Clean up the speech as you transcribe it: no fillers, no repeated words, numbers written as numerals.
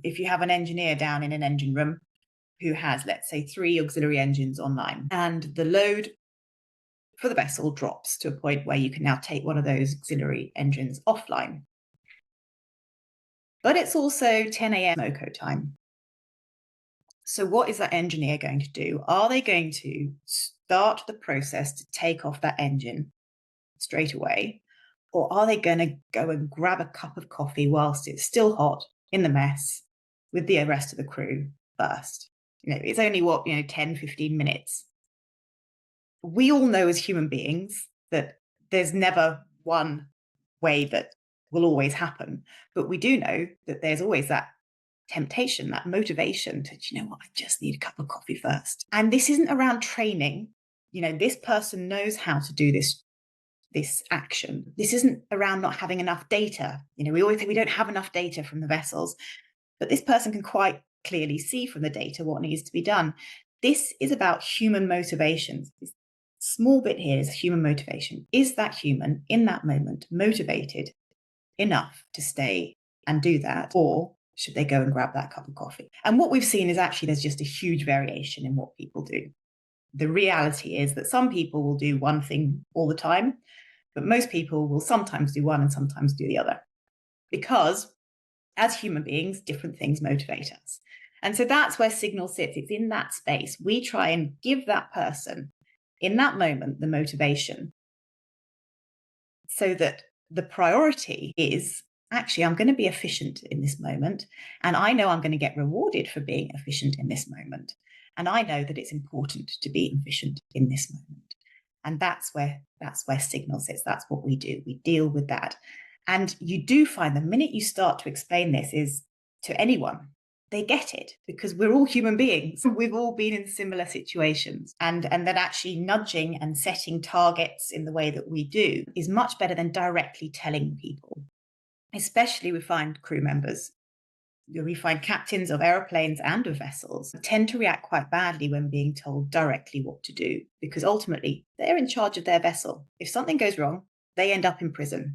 if you have an engineer down in an engine room who has, let's say, 3 auxiliary engines online, and the load for the vessel drops to a point where you can now take one of those auxiliary engines offline. But it's also 10 a.m. MoCo time. So what is that engineer going to do? Are they going to start the process to take off that engine straight away? Or are they going to go and grab a cup of coffee whilst it's still hot in the mess with the rest of the crew first? It's only 10, 15 minutes. We all know as human beings that there's never one way that will always happen. But we do know that there's always that temptation, that motivation to, I just need a cup of coffee first. And this isn't around training. This person knows how to do this action. This isn't around not having enough data. We always think we don't have enough data from the vessels, but this person can quite clearly see from the data what needs to be done. This is about human motivations. This small bit here is human motivation. Is that human in that moment motivated enough to stay and do that? Or should they go and grab that cup of coffee? And what we've seen is actually there's just a huge variation in what people do. The reality is that some people will do one thing all the time, but most people will sometimes do one and sometimes do the other. Because as human beings, different things motivate us. And so that's where Signol sits. It's in that space. We try and give that person in that moment the motivation so that the priority is, actually, I'm going to be efficient in this moment. And I know I'm going to get rewarded for being efficient in this moment. And I know that it's important to be efficient in this moment. And that's where Signol sits. That's what we do. We deal with that. And you do find the minute you start to explain this is to anyone, they get it, because we're all human beings. We've all been in similar situations. And that actually nudging and setting targets in the way that we do is much better than directly telling people. Especially we find crew members, we find captains of aeroplanes and of vessels tend to react quite badly when being told directly what to do, because ultimately they're in charge of their vessel. If something goes wrong, they end up in prison.